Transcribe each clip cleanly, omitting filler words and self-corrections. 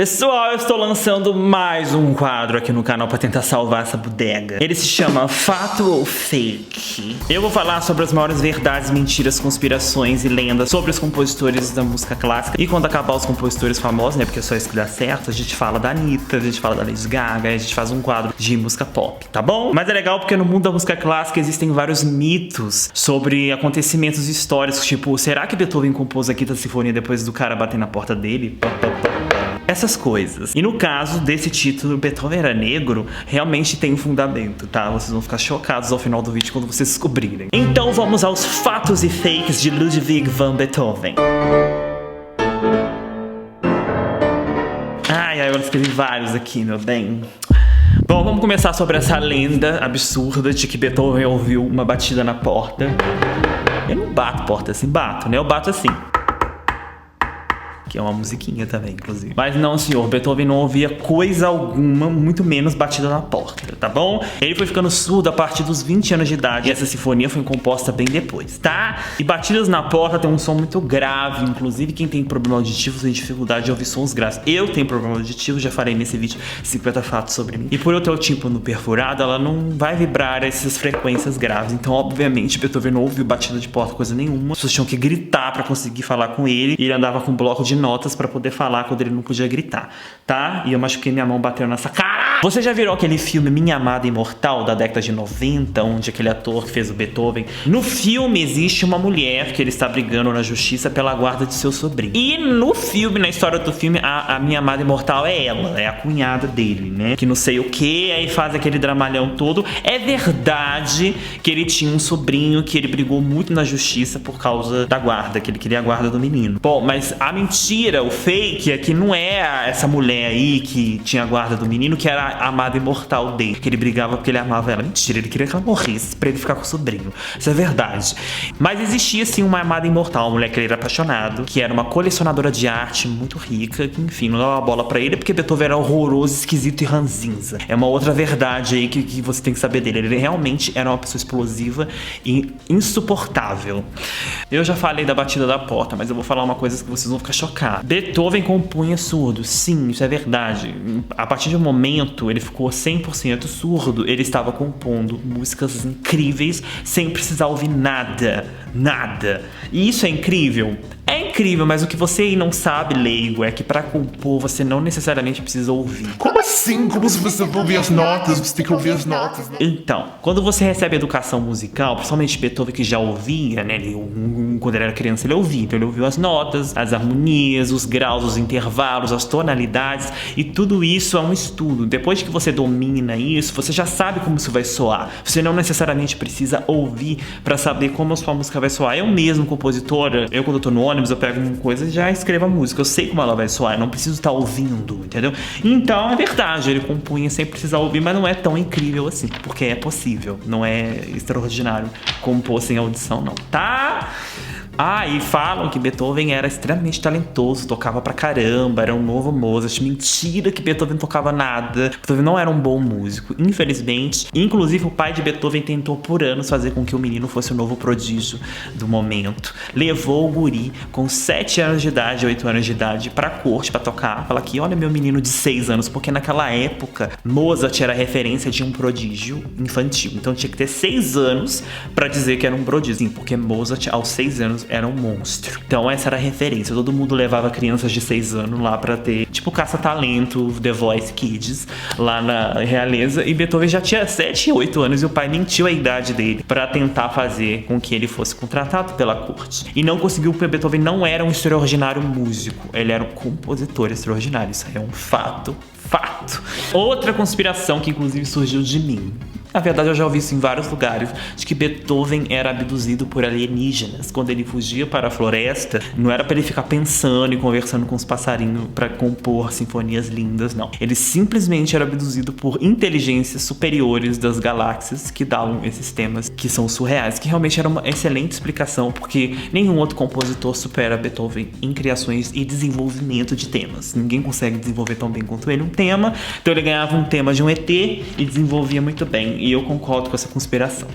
Pessoal, eu estou lançando mais um quadro aqui no canal para tentar salvar essa bodega. Ele se chama Fato ou Fake. Eu vou falar sobre as maiores verdades, mentiras, conspirações e lendas sobre os compositores da música clássica. E quando acabar os compositores famosos, né, porque é só isso que dá certo, a gente fala da Anitta, a gente fala da Lady Gaga, a gente faz um quadro de música pop, tá bom? Mas é legal porque no mundo da música clássica existem vários mitos sobre acontecimentos históricos, tipo, será que Beethoven compôs a Quinta Sinfonia depois do cara bater na porta dele? Essas coisas. E no caso desse título, Beethoven era negro, realmente tem um fundamento, tá? Vocês vão ficar chocados ao final do vídeo quando vocês descobrirem. Então vamos aos fatos e fakes de Ludwig van Beethoven. Ai, eu escrevi vários aqui, meu bem. Bom, vamos começar sobre essa lenda absurda de que Beethoven ouviu uma batida na porta. Eu não bato porta assim, bato, né? Eu bato assim. Que é uma musiquinha também, inclusive. Mas não, senhor, Beethoven não ouvia coisa alguma, muito menos batida na porta, tá bom? Ele foi ficando surdo a partir dos 20 anos de idade. E essa sinfonia foi composta bem depois, tá? E batidas na porta tem um som muito grave. Inclusive, quem tem problema auditivo tem dificuldade de ouvir sons graves. Eu tenho problema auditivo, já falei nesse vídeo 50 fatos sobre mim. E por eu ter o tímpano perfurado, ela não vai vibrar essas frequências graves. Então, obviamente, Beethoven não ouviu batida de porta, coisa nenhuma. As pessoas tinham que gritar pra conseguir falar com ele. E ele andava com um bloco de notas pra poder falar quando ele não podia gritar, tá? E eu machuquei minha mão batendo nessa cara. Você já virou aquele filme Minha Amada Imortal, da década de 90, onde aquele ator que fez o Beethoven? No filme existe uma mulher que ele está brigando na justiça pela guarda de seu sobrinho. E no filme, na história do filme, a Minha Amada Imortal é ela, é a cunhada dele, né? Que não sei o que, aí faz aquele dramalhão todo. É verdade que ele tinha um sobrinho que ele brigou muito na justiça por causa da guarda, que ele queria a guarda do menino. Bom, mas a mentira, o fake é que não é essa mulher aí que tinha a guarda do menino que era a amada imortal dele, que ele brigava porque ele amava ela. Mentira, ele queria que ela morresse pra ele ficar com o sobrinho. Isso é verdade. Mas existia sim uma amada imortal, uma mulher que ele era apaixonado, que era uma colecionadora de arte muito rica, que enfim, não dava bola pra ele porque Beethoven era horroroso, esquisito e ranzinza. É uma outra verdade aí que você tem que saber dele. Ele realmente era uma pessoa explosiva e insuportável. Eu já falei da batida da porta, mas eu vou falar uma coisa que vocês vão ficar chocados. Beethoven compunha surdo, sim, isso é verdade. A partir de um momento, ele ficou 100% surdo. Ele estava compondo músicas incríveis sem precisar ouvir nada, nada. E isso é incrível? É incrível, mas o que você aí não sabe, leigo, é que pra compor você não necessariamente precisa ouvir. Como assim? Como se você ouvir as notas? Você tem que ouvir as notas, né? Então, quando você recebe educação musical, principalmente Beethoven que já ouvia, né? Quando ele era criança ele ouvia. Então ele ouviu as notas, as harmonias, os graus, os intervalos, as tonalidades. E tudo isso é um estudo. Depois que você domina isso, você já sabe como isso vai soar. Você não necessariamente precisa ouvir pra saber como a sua música vai soar. Eu mesmo, compositora, quando eu tô no ônibus, eu pego uma coisa e já escrevo a música. Eu sei como ela vai soar, eu não preciso estar ouvindo, entendeu? Então é verdade, ele compunha sem precisar ouvir, mas não é tão incrível assim, porque é possível, não é extraordinário compor sem audição não, tá? Ah, e falam que Beethoven era extremamente talentoso, tocava pra caramba, era um novo Mozart. Mentira que Beethoven não tocava nada. Beethoven não era um bom músico, infelizmente. Inclusive, o pai de Beethoven tentou por anos fazer com que o menino fosse o novo prodígio do momento. Levou o guri com 7 anos de idade, 8 anos de idade, pra corte pra tocar. Fala aqui, olha meu menino de 6 anos, porque naquela época, Mozart era referência de um prodígio infantil. Então tinha que ter 6 anos pra dizer que era um prodígio, porque Mozart, aos 6 anos, era um monstro. Então essa era a referência. Todo mundo levava crianças de 6 anos lá pra ter, tipo, caça-talento, The Voice Kids, lá na realeza. E Beethoven já tinha 7 e 8 anos e o pai mentiu a idade dele pra tentar fazer com que ele fosse contratado pela corte. E não conseguiu porque Beethoven não era um extraordinário músico. Ele era um compositor extraordinário. Isso é um fato. Fato. Outra conspiração que inclusive surgiu de mim. Na verdade, eu já ouvi isso em vários lugares, de que Beethoven era abduzido por alienígenas. Quando ele fugia para a floresta, não era para ele ficar pensando e conversando com os passarinhos para compor sinfonias lindas, não. Ele simplesmente era abduzido por inteligências superiores das galáxias que davam esses temas que são surreais, que realmente era uma excelente explicação, porque nenhum outro compositor supera Beethoven em criações e desenvolvimento de temas. Ninguém consegue desenvolver tão bem quanto ele um tema, então ele ganhava um tema de um ET e desenvolvia muito bem. e eu concordo com essa conspiração.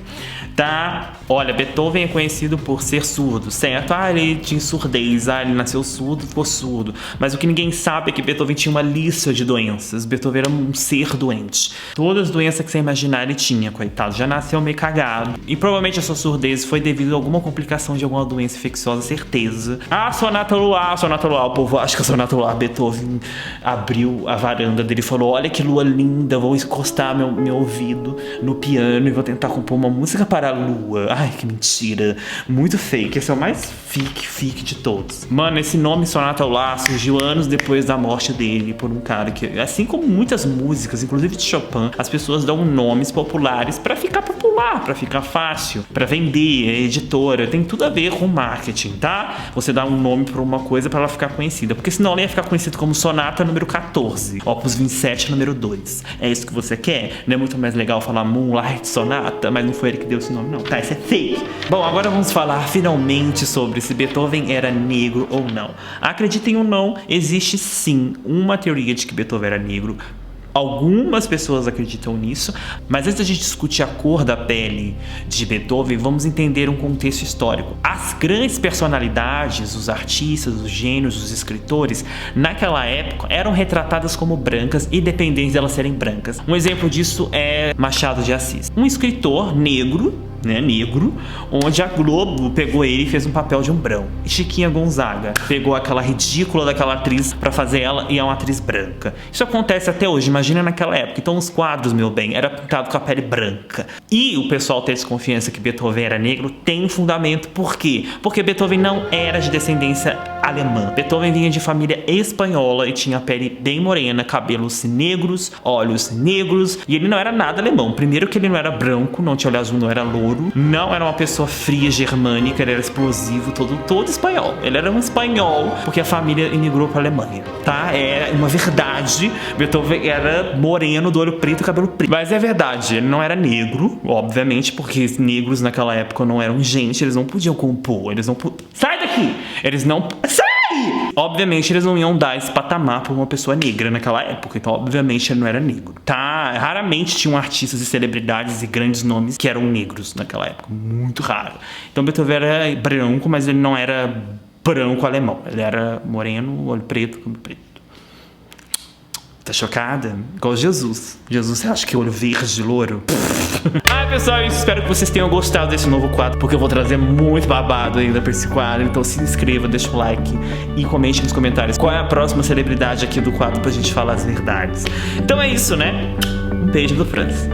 Tá? Olha, Beethoven é conhecido por ser surdo, certo? Ele tinha surdez, ele nasceu surdo, ficou surdo. Mas o que ninguém sabe é que Beethoven tinha uma lista de doenças. Beethoven era um ser doente. Todas as doenças que você imaginar ele tinha, coitado. Já nasceu meio cagado. E provavelmente a sua surdez foi devido a alguma complicação de alguma doença infecciosa, certeza. Sonata Luar, o povo acha que a Sonata Luar, Beethoven abriu a varanda dele e falou: olha que lua linda, vou encostar meu ouvido no piano e vou tentar compor uma música para a lua. Ai, que mentira. Muito fake. Esse é o mais fake de todos. Mano, esse nome Sonata Luar surgiu anos depois da morte dele por um cara que, assim como muitas músicas, inclusive de Chopin, as pessoas dão nomes populares pra ficar popular, pra ficar fácil, pra vender, editora. Tem tudo a ver com marketing, tá? Você dá um nome pra uma coisa pra ela ficar conhecida, porque senão ela ia ficar conhecida como Sonata número 14, Opus 27 número 2. É isso que você quer? Não é muito mais legal falar Moonlight Sonata, mas não foi ele que deu esse nome não, tá? Isso é fake. Bom, agora vamos falar finalmente sobre se Beethoven era negro ou não. Acreditem ou não, existe sim uma teoria de que Beethoven era negro. Algumas pessoas acreditam nisso, mas antes da gente discutir a cor da pele de Beethoven, vamos entender um contexto histórico. As grandes personalidades, os artistas, os gênios, os escritores, naquela época eram retratadas como brancas, independente de elas serem brancas. Um exemplo disso é Machado de Assis, um escritor negro, onde a Globo pegou ele e fez um papel de um branco. E Chiquinha Gonzaga pegou aquela ridícula daquela atriz pra fazer ela e é uma atriz branca. Isso acontece até hoje, imagina naquela época. Então os quadros, meu bem, era pintado com a pele branca. E o pessoal ter desconfiança que Beethoven era negro tem um fundamento. Por quê? Porque Beethoven não era de descendência alemã. Beethoven vinha de família espanhola e tinha a pele bem morena, cabelos negros, olhos negros, e ele não era nada alemão. Primeiro que ele não era branco, não tinha olho azul, não era louro, não era uma pessoa fria, germânica, ele era explosivo, todo espanhol. Ele era um espanhol porque a família imigrou para a Alemanha, tá? É uma verdade. Beethoven era moreno, do olho preto, cabelo preto. Mas é verdade, ele não era negro, obviamente, porque negros naquela época não eram gente, eles não podiam compor, Sai daqui! Eles não... Sai! Obviamente eles não iam dar esse patamar pra uma pessoa negra naquela época, então obviamente ele não era negro, tá? Raramente tinham artistas e celebridades e grandes nomes que eram negros naquela época, muito raro. Então Beethoven era branco, mas ele não era branco alemão, ele era moreno, olho preto, cabelo preto. Tá chocada? Igual Jesus. Jesus, você acha que é olho verde, louro? Ai, pessoal, eu espero que vocês tenham gostado desse novo quadro, porque eu vou trazer muito babado ainda pra esse quadro. Então se inscreva, deixa o like e comente nos comentários qual é a próxima celebridade aqui do quadro pra gente falar as verdades. Então é isso, né? Um beijo do Franz.